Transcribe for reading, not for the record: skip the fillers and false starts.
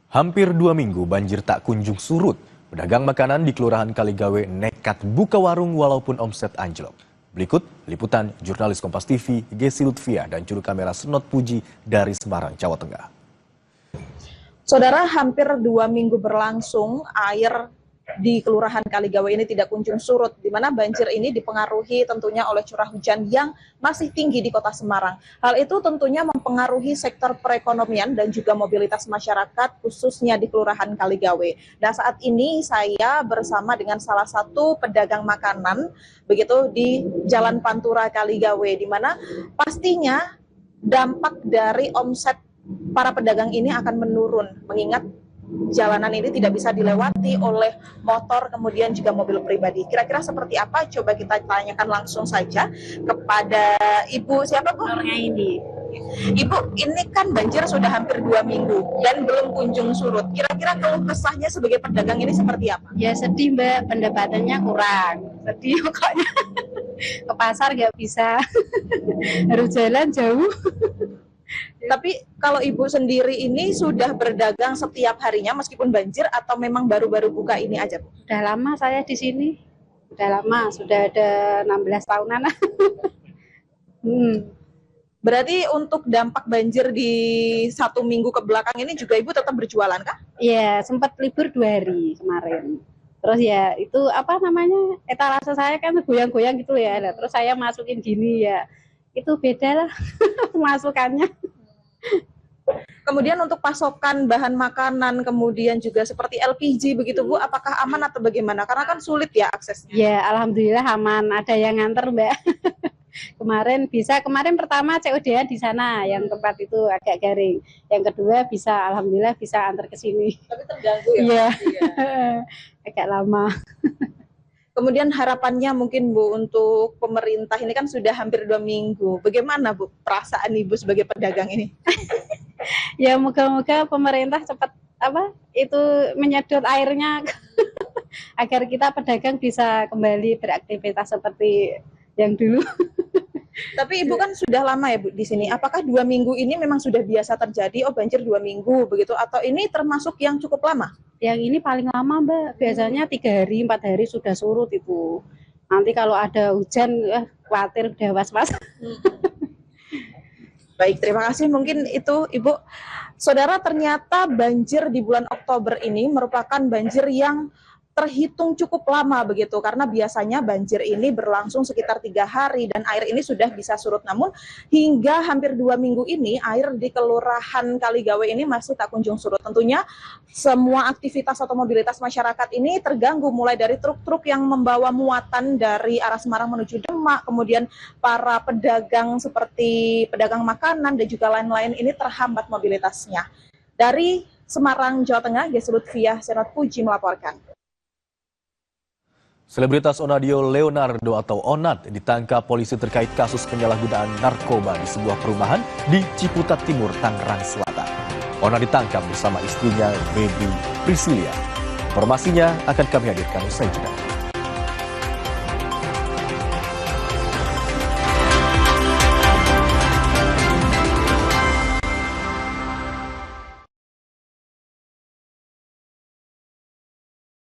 Hampir 2 minggu banjir tak kunjung surut. Pedagang makanan di Kelurahan Kaligawe nekat buka warung walaupun omset anjlok. Berikut liputan jurnalis Kompas TV, Gesi Lutfia dan juru kamera Senot Puji dari Semarang, Jawa Tengah. Saudara, hampir 2 minggu berlangsung, air di Kelurahan Kaligawe ini tidak kunjung surut, di mana banjir ini dipengaruhi tentunya oleh curah hujan yang masih tinggi di Kota Semarang. Hal itu tentunya mempengaruhi sektor perekonomian dan juga mobilitas masyarakat, khususnya di Kelurahan Kaligawe. Dan saat ini saya bersama dengan salah satu pedagang makanan, begitu di Jalan Pantura Kaligawe, di mana pastinya dampak dari omset para pedagang ini akan menurun, mengingat jalanan ini tidak bisa dilewati oleh motor, kemudian juga mobil pribadi. Kira-kira seperti apa? Coba kita tanyakan langsung saja kepada Ibu, siapa Bu? Ini. Ibu, ini kan banjir sudah hampir 2 minggu dan belum kunjung surut. Kira-kira keluh kesahnya sebagai pedagang ini seperti apa? Ya sedih Mbak, pendapatannya kurang. Sedih pokoknya. Ke pasar nggak bisa. Harus jalan jauh. Tapi kalau Ibu sendiri ini sudah berdagang setiap harinya meskipun banjir atau memang baru-baru buka ini aja, Bu? Udah lama saya di sini. Udah lama, sudah ada 16 tahunan. Berarti untuk dampak banjir di 1 minggu ke belakang ini juga Ibu tetap berjualan kah? Iya, sempat libur 2 hari kemarin. Terus ya itu apa namanya, etalase saya kan goyang-goyang gitu ya. Terus saya masukin gini ya, itu beda lah pemasukannya. Kemudian untuk pasokan bahan makanan, kemudian juga seperti LPG begitu Bu, apakah aman atau bagaimana? Karena kan sulit ya aksesnya. Ya alhamdulillah aman, ada yang nganter Mbak. Kemarin pertama COD-an di sana, yang tempat itu agak garing. Yang kedua bisa, alhamdulillah bisa antar ke sini. Tapi terganggu ya? Iya. Ya. Agak lama. Kemudian harapannya mungkin Bu untuk pemerintah, ini kan sudah hampir 2 minggu. Bagaimana Bu perasaan Ibu sebagai pedagang ini? Ya moga-moga pemerintah cepat menyedot airnya agar kita pedagang bisa kembali beraktivitas seperti yang dulu. Tapi Ibu kan sudah lama ya Bu di sini. Apakah 2 minggu ini memang sudah biasa terjadi? Oh banjir 2 minggu begitu? Atau ini termasuk yang cukup lama? Yang ini paling lama Mbak. Biasanya 3 hari, 4 hari sudah surut itu. Nanti kalau ada hujan, khawatir udah was-was. Baik, terima kasih. Mungkin itu Ibu. Saudara, ternyata banjir di bulan Oktober ini merupakan banjir yang terhitung cukup lama begitu, karena biasanya banjir ini berlangsung sekitar 3 hari dan air ini sudah bisa surut. Namun hingga hampir 2 minggu ini air di Kelurahan Kaligawe ini masih tak kunjung surut. Tentunya semua aktivitas atau mobilitas masyarakat ini terganggu, mulai dari truk-truk yang membawa muatan dari arah Semarang menuju Demak, kemudian para pedagang seperti pedagang makanan dan juga lain-lain ini terhambat mobilitasnya. Dari Semarang, Jawa Tengah, Gesi Lutfia, Senot Puji melaporkan. Selebritas Onadio Leonardo atau Onat ditangkap polisi terkait kasus penyalahgunaan narkoba di sebuah perumahan di Ciputat Timur, Tangerang Selatan. Onat ditangkap bersama istrinya, Baby Priscilia. Informasinya akan kami hadirkan usai jeda.